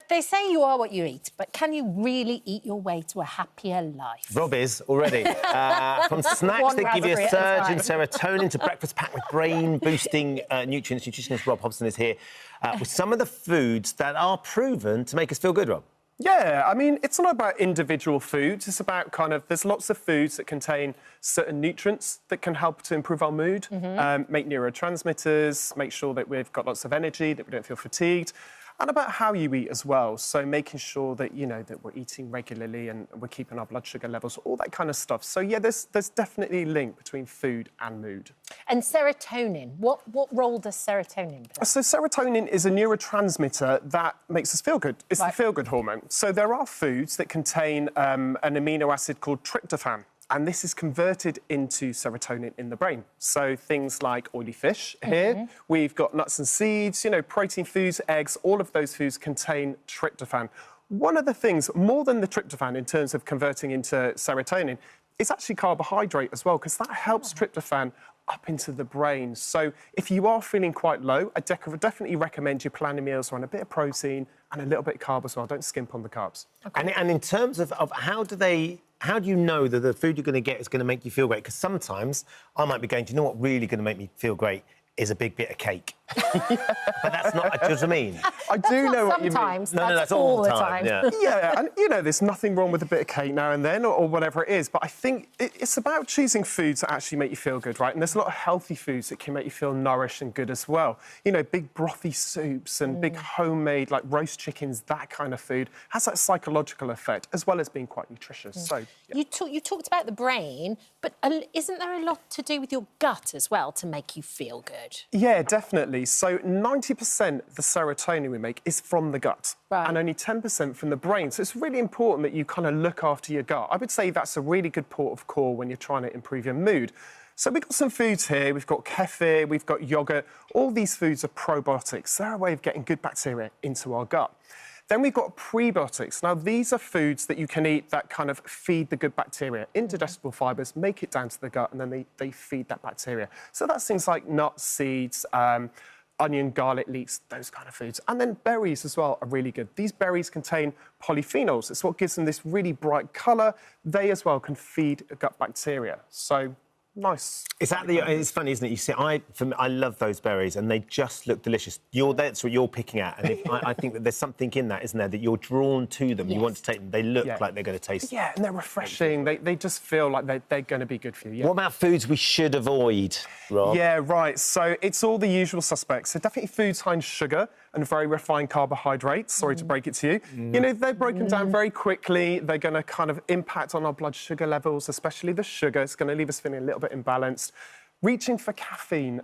They say you are what you eat, but can you really eat your way to a happier life? Rob is already. From snacks that give you a surge in serotonin to breakfast packed with brain-boosting nutrients. Nutritionist Rob Hobson is here with some of the foods that are proven to make us feel good, Rob. Yeah, I mean, it's not about individual foods. It's about there's lots of foods that contain certain nutrients that can help to improve our mood, make neurotransmitters, make sure that we've got lots of energy, that we don't feel fatigued, and about how you eat as well. So making sure that, that we're eating regularly and we're keeping our blood sugar levels, all that kind of stuff. So, yeah, there's definitely a link between food and mood. And serotonin, what role does serotonin play? So serotonin is a neurotransmitter that makes us feel good. It's the feel-good hormone. So there are foods that contain an amino acid called tryptophan, and this is converted into serotonin in the brain. So things like oily fish here, we've got nuts and seeds, protein foods, eggs, all of those foods contain tryptophan. One of the things, more than the tryptophan in terms of converting into serotonin, is actually carbohydrate as well, because that helps tryptophan up into the brain. So if you are feeling quite low, I definitely recommend you planning meals around a bit of protein and a little bit of carb as well. Don't skimp on the carbs. Okay. And in terms of how do you know that the food you're going to get is going to make you feel great? Because sometimes I might be going, do you know what really going to make me feel great is a big bit of cake. But that's not, do you know what I mean? I do know what you mean. Sometimes, no, that's all the time. Yeah. Yeah, and, there's nothing wrong with a bit of cake now and then or whatever it is, but I think it's about choosing foods that actually make you feel good, right? And there's a lot of healthy foods that can make you feel nourished and good as well. Big brothy soups and big homemade, like roast chickens, that kind of food has that psychological effect, as well as being quite nutritious. So, yeah. You talked about the brain, but isn't there a lot to do with your gut as well to make you feel good? Yeah, definitely. So 90% of the serotonin we make is from the gut, and only 10% from the brain. So it's really important that you kind of look after your gut. I would say that's a really good port of call when you're trying to improve your mood. So we've got some foods here. We've got kefir, we've got yogurt. All these foods are probiotics. They're a way of getting good bacteria into our gut. Then we've got prebiotics. Now, these are foods that you can eat that kind of feed the good bacteria. Indigestible fibres make it down to the gut, and then they feed that bacteria. So that's things like nuts, seeds, onion, garlic, leeks, those kind of foods. And then berries as well are really good. These berries contain polyphenols. It's what gives them this really bright colour. They as well can feed gut bacteria. So nice. It's funny, isn't it? You see, I love those berries, and they just look delicious. That's what you're picking at, and I think that there's something in that, isn't there, that you're drawn to them. Yes. You want to take them. They look like they're going to taste. Yeah, and they're refreshing. They just feel like they're going to be good for you. Yeah. What about foods we should avoid, Rob? Yeah, right. So it's all the usual suspects. So definitely foods high in sugar and very refined carbohydrates. Sorry to break it to you. They're broken down very quickly. They're going to kind of impact on our blood sugar levels, especially the sugar. It's going to leave us feeling a little bit imbalanced. Reaching for caffeine,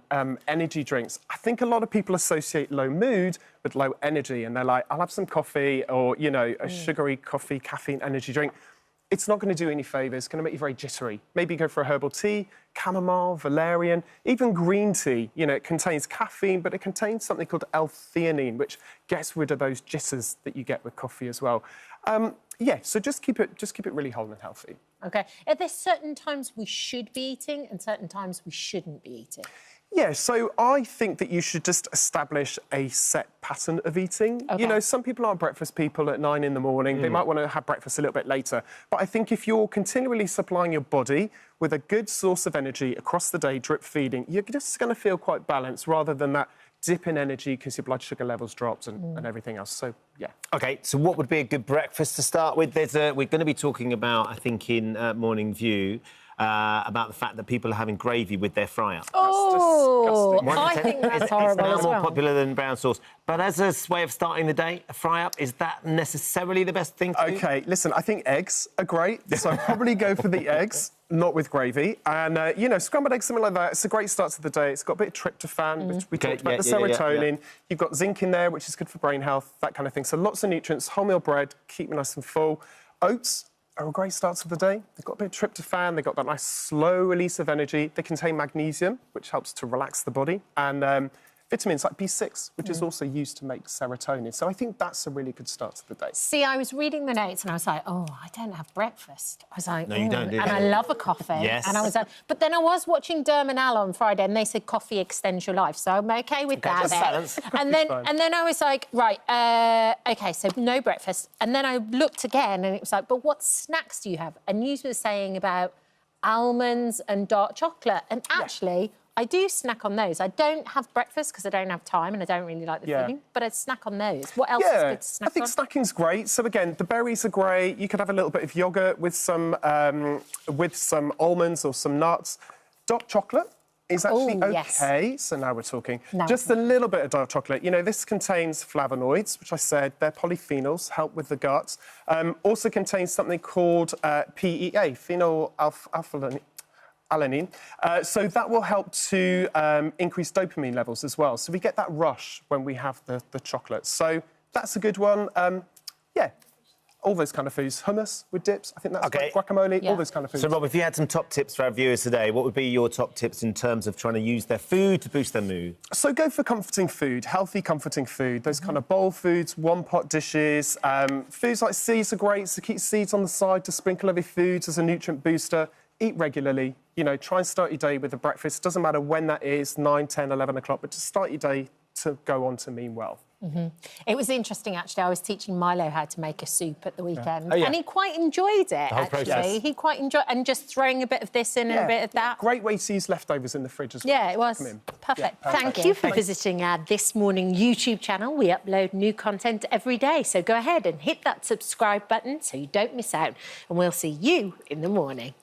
energy drinks. I think a lot of people associate low mood with low energy, and they're like, I'll have some coffee or, a sugary coffee, caffeine energy drink. It's not going to do any favours. It's going to make you very jittery. Maybe go for a herbal tea, chamomile, valerian, even green tea. It contains caffeine, but it contains something called L-theanine, which gets rid of those jitters that you get with coffee as well. So just keep it really whole and healthy. OK. Are there certain times we should be eating and certain times we shouldn't be eating? Yeah, so I think that you should just establish a set pattern of eating. Okay. Some people aren't breakfast people at 9 in the morning. They might want to have breakfast a little bit later. But I think if you're continually supplying your body with a good source of energy across the day, drip feeding, you're just going to feel quite balanced rather than that dip in energy because your blood sugar levels dropped and everything else. So, yeah. OK, so what would be a good breakfast to start with? We're going to be talking about, I think, in Morning View, about the fact that people are having gravy with their fry-up. Oh, That's I think that's horrible It's now as more well. popular than brown sauce. But as a way of starting the day, a fry-up, is that necessarily the best thing to do? OK, listen, I think eggs are great, so I'd probably go for the eggs, not with gravy. And, scrambled eggs, something like that, it's a great start to the day. It's got a bit of tryptophan, which we talked about, the serotonin. You've got zinc in there, which is good for brain health, that kind of thing. So lots of nutrients, wholemeal bread, keep me nice and full. Oats are a great start to the day. They've got a bit of tryptophan, they've got that nice slow release of energy. They contain magnesium, which helps to relax the body. And vitamins like B6, which is also used to make serotonin. So I think that's a really good start to the day. See, I was reading the notes and I was like, oh, I don't have breakfast. I was like, No, you don't, do and you? I love a coffee. Yes. And I was like, but then I was watching Derm and Al on Friday and they said coffee extends your life. So I'm OK with that. just balance. And then I was like, right, OK, so no breakfast. And then I looked again and it was like, but what snacks do you have? And you were saying about almonds and dark chocolate. And actually... I do snack on those. I don't have breakfast because I don't have time and I don't really like the feeling, but I snack on those. What else is good to snack on? I think snacking's great. So again, the berries are great. You could have a little bit of yogurt with some almonds or some nuts. Dark chocolate is actually OK. Yes. So now we're talking. Just a little bit of dark chocolate. You know, this contains flavonoids, which I said, they're polyphenols, help with the gut. Also contains something called PEA, phenylalphalanine. So that will help to increase dopamine levels as well. So we get that rush when we have the chocolate. So that's a good one. Yeah, all those kind of foods. Hummus with dips, I think that's great. Guacamole, all those kind of foods. So, Rob, if you had some top tips for our viewers today, what would be your top tips in terms of trying to use their food to boost their mood? So go for comforting food, healthy, comforting food. Those kind of bowl foods, one-pot dishes. Foods like seeds are great, so keep seeds on the side to sprinkle over foods as a nutrient booster. Eat regularly. You know, try and start your day with a breakfast. Doesn't matter when that is, 9, 10, 11 o'clock, but just start your day to go on to mean well. It was interesting, actually. I was teaching Milo how to make a soup at the weekend, and he quite enjoyed it, actually. Process. He quite enjoyed and just throwing a bit of this in and a bit of that. Great way to use leftovers in the fridge as well. Yeah, it was. Perfect. Thank you for visiting our This Morning YouTube channel. We upload new content every day, so go ahead and hit that subscribe button so you don't miss out, and we'll see you in the morning.